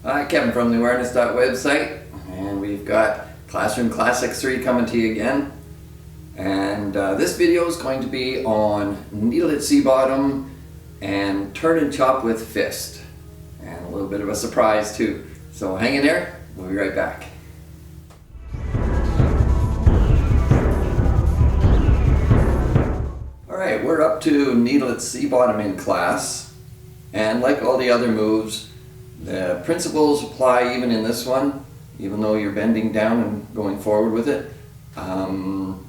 Hi, Kevin from the Awareness website, and we've got Classroom Classics 3 coming to you again. And this video is going to be on needle at C-bottom and turn and chop with fist. And a little bit of a surprise too. So hang in there, we'll be right back. Alright, we're up to needle at C-bottom in class. And like all the other moves, the principles apply even in this one, even though you're bending down and going forward with it. And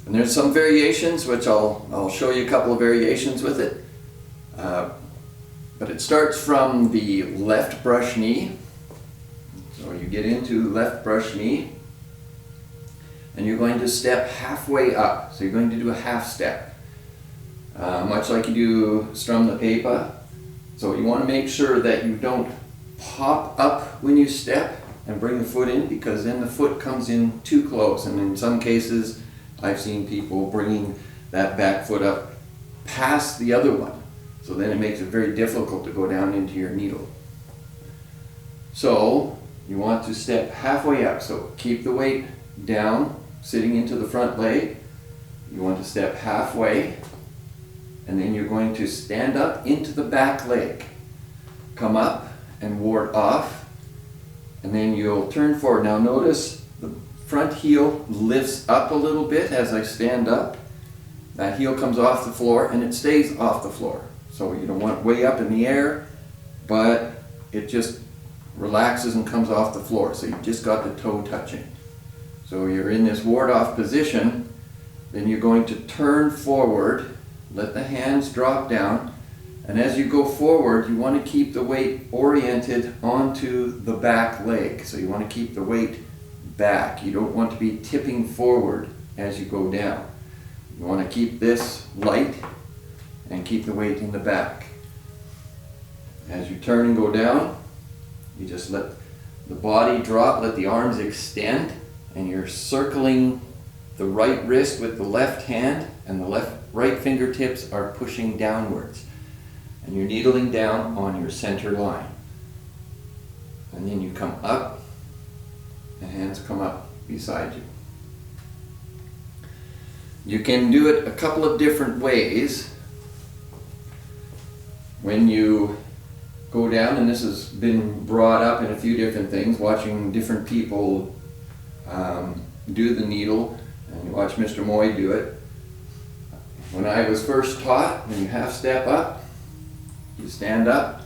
there's some variations, which I'll show you a couple of variations with it. But it starts from the left brush knee. So you get into left brush knee, and you're going to step halfway up. So you're going to do a half step, much like you do strum the paper. So you want to make sure that you don't pop up when you step and bring the foot in, because then the foot comes in too close, and in some cases I've seen people bringing that back foot up past the other one, so then it makes it very difficult to go down into your needle. So you want to step halfway up, so keep the weight down sitting into the front leg. You want to step halfway, and then you're going to stand up into the back leg, come up and ward off, and then you'll turn forward. Now notice the front heel lifts up a little bit as I stand up. That heel comes off the floor and it stays off the floor. So you don't want it way up in the air, but it just relaxes and comes off the floor. So you've just got the toe touching. So you're in this ward off position. Then you're going to turn forward, let the hands drop down, and as you go forward, you want to keep the weight oriented onto the back leg. So you want to keep the weight back. You don't want to be tipping forward as you go down. You want to keep this light and keep the weight in the back. As you turn and go down, you just let the body drop, let the arms extend, and you're circling the right wrist with the left hand, and the right fingertips are pushing downwards. And you're needling down on your center line. And then you come up, and hands come up beside you. You can do it a couple of different ways. When you go down, and this has been brought up in a few different things, watching different people do the needle, and you watch Mr. Moy do it. When I was first taught, when you half step up, you stand up,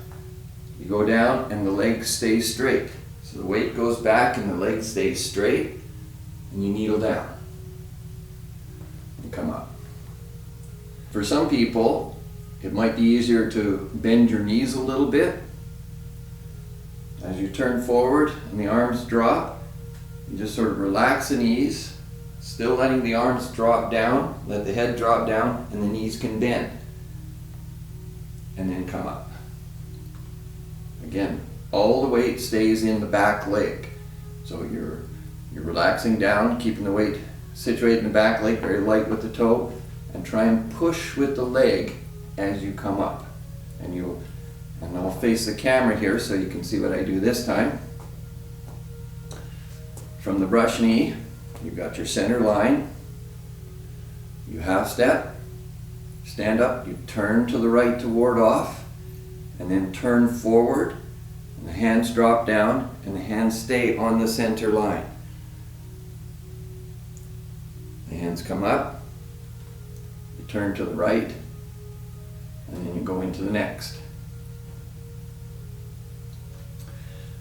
you go down, and the leg stays straight. So the weight goes back and the leg stays straight, and you needle down and come up. For some people, it might be easier to bend your knees a little bit. As you turn forward and the arms drop, you just sort of relax the knees, still letting the arms drop down, let the head drop down, and the knees can bend. And then come up. Again, all the weight stays in the back leg. So you're relaxing down, keeping the weight situated in the back leg, very light with the toe, and try and push with the leg as you come up. And I'll face the camera here so you can see what I do this time. From the brush knee, you've got your center line. You half step. Stand up, you turn to the right to ward off, and then turn forward, and the hands drop down, and the hands stay on the center line. The hands come up, you turn to the right, and then you go into the next.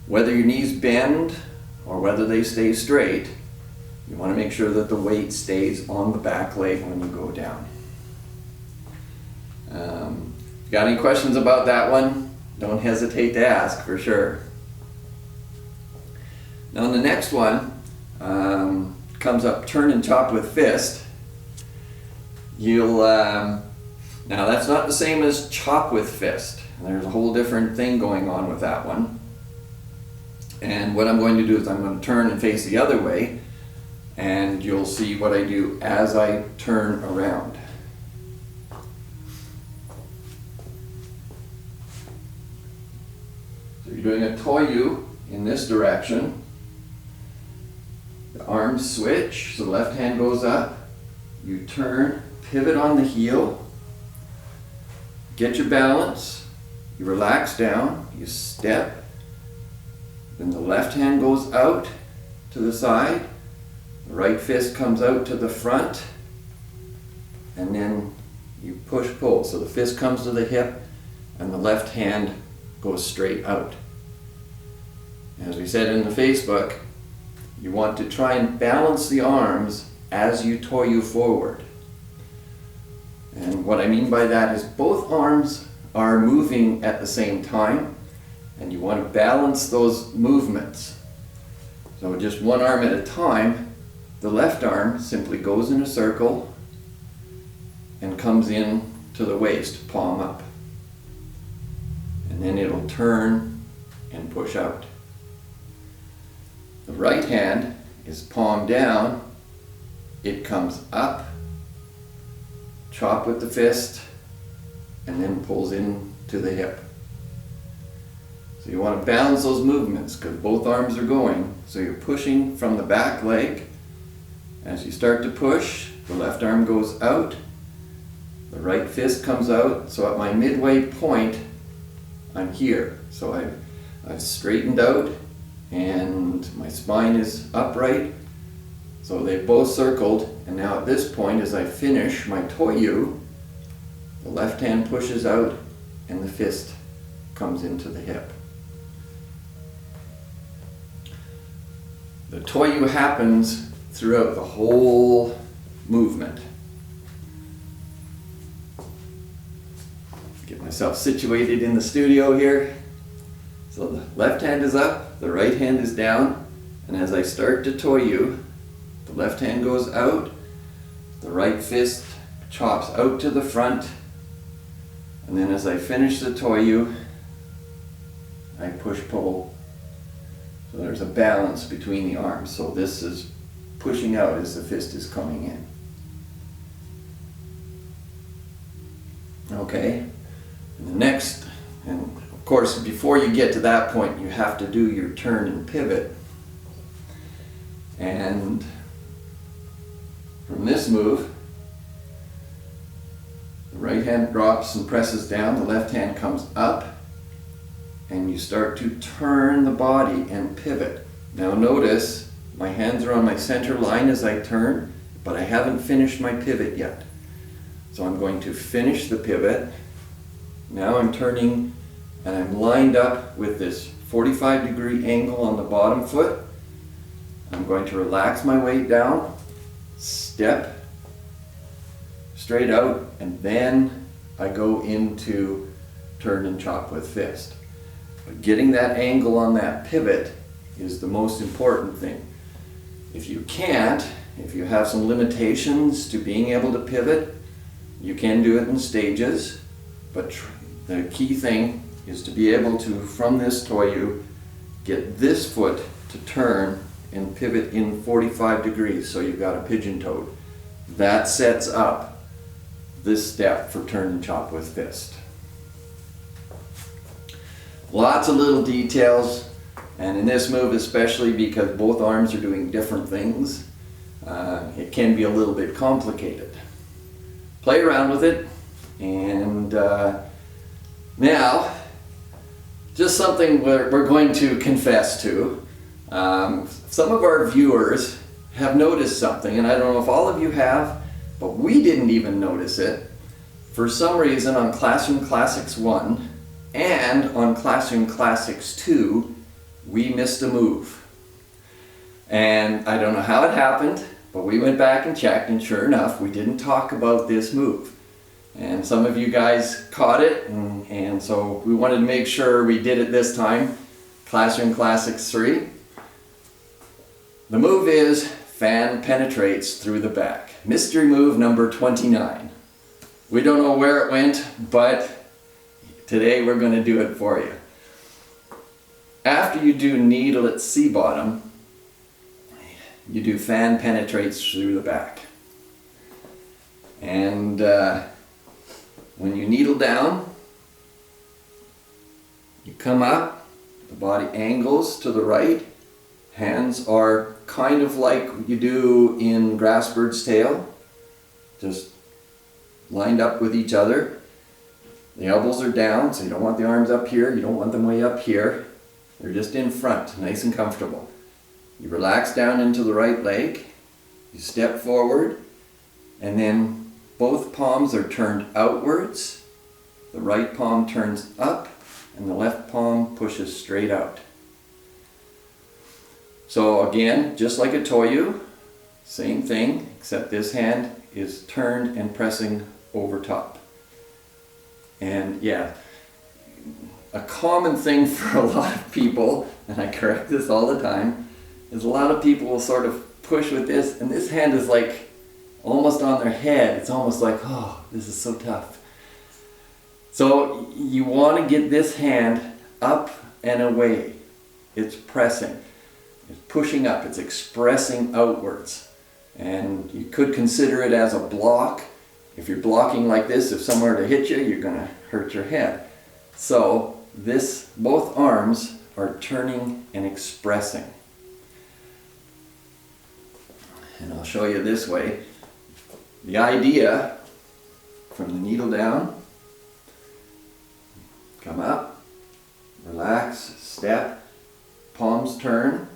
Whether your knees bend or whether they stay straight, you want to make sure that the weight stays on the back leg when you go down. If you got any questions about that one, don't hesitate to ask for sure. Now the next one comes up turn and chop with fist. Now that's not the same as chop with fist. There's a whole different thing going on with that one. And what I'm going to do is I'm going to turn and face the other way, and you'll see what I do as I turn around. doing a Tor Yu in this direction. The arms switch, so the left hand goes up. You turn, pivot on the heel, get your balance, you relax down, you step, then the left hand goes out to the side, the right fist comes out to the front, and then you push pull. So the fist comes to the hip and the left hand goes straight out. As we said in the Facebook, you want to try and balance the arms as you Tor Yu forward. And what I mean by that is both arms are moving at the same time, and you want to balance those movements. So just one arm at a time, the left arm simply goes in a circle and comes in to the waist, palm up. And then it'll turn and push out. The right hand is palm down, it comes up, chop with the fist, and then pulls in to the hip. So you want to balance those movements because both arms are going. So you're pushing from the back leg. As you start to push, the left arm goes out, the right fist comes out. So at my midway point, I'm here. So I've straightened out and my spine is upright. So they've both circled, and now at this point, as I finish my Tor Yu, the left hand pushes out and the fist comes into the hip. The Tor Yu happens throughout the whole movement. Get myself situated in the studio here. So the left hand is up, the right hand is down, and as I start to Tor Yu, the left hand goes out, the right fist chops out to the front, and then as I finish the Tor Yu, I push pull. So there's a balance between the arms. So this is pushing out as the fist is coming in. Okay, and the next, and of course before you get to that point you have to do your turn and pivot. And from this move, the right hand drops and presses down, the left hand comes up, and you start to turn the body and pivot. Now notice, my hands are on my center line as I turn, but I haven't finished my pivot yet. So I'm going to finish the pivot. Now I'm turning and I'm lined up with this 45-degree angle on the bottom foot. I'm going to relax my weight down, step straight out, and then I go into turn and chop with fist. But getting that angle on that pivot is the most important thing. If you can't, if you have some limitations to being able to pivot, you can do it in stages, but the key thing is to be able to, from this Tor Yu, get this foot to turn and pivot in 45 degrees, so you've got a pigeon toed. That sets up this step for turn and chop with fist. Lots of little details, and in this move especially because both arms are doing different things, it can be a little bit complicated. Play around with it, and now, just something we're going to confess to. Some of our viewers have noticed something, and I don't know if all of you have, but we didn't even notice it. For some reason on Classroom Classics 1 and on Classroom Classics 2, we missed a move. And I don't know how it happened, but we went back and checked, and sure enough, we didn't talk about this move. And some of you guys caught it, and so we wanted to make sure we did it this time. Classroom Classics 3. The move is fan penetrates through the back. Mystery move number 29. We don't know where it went, but today we're going to do it for you. After you do needle at C bottom, you do fan penetrates through the back. And when you needle down, you come up, The body angles to the right. Hands are kind of like you do in grass bird's tail, just lined up with each other. The elbows are down, so you don't want the arms up here, you don't want them way up here. They're just in front, nice and comfortable. You relax down into the right leg, you step forward, and then both palms are turned outwards. The right palm turns up, and the left palm pushes straight out. So again, just like a Tor Yu, same thing, except this hand is turned and pressing over top. And yeah, a common thing for a lot of people, and I correct this all the time, is a lot of people will sort of push with this, and this hand is like almost on their head. It's almost like, oh, this is so tough. So you want to get this hand up and away. It's pressing. It's pushing up. It's expressing outwards. And you could consider it as a block. If you're blocking like this, if someone were to hit you, you're going to hurt your head. So both arms are turning and expressing. And I'll show you this way. The idea, from the needle down, come up, relax, step, palms turn,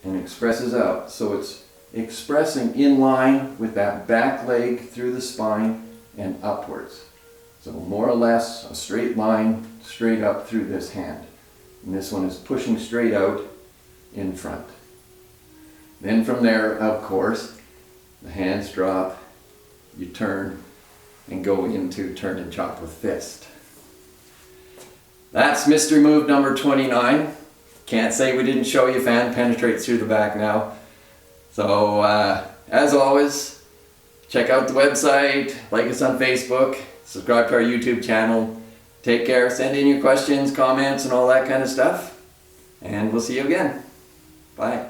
and expresses out. So it's expressing in line with that back leg through the spine and upwards. So more or less a straight line straight up through this hand. And this one is pushing straight out in front. Then from there, of course, the hands drop, you turn and go into turn and chop with fist. That's mystery move number 29. Can't say we didn't show you fan penetrates through the back now. So as always, check out the website, like us on Facebook, subscribe to our YouTube channel. Take care, send in your questions, comments, and all that kind of stuff. And we'll see you again. Bye.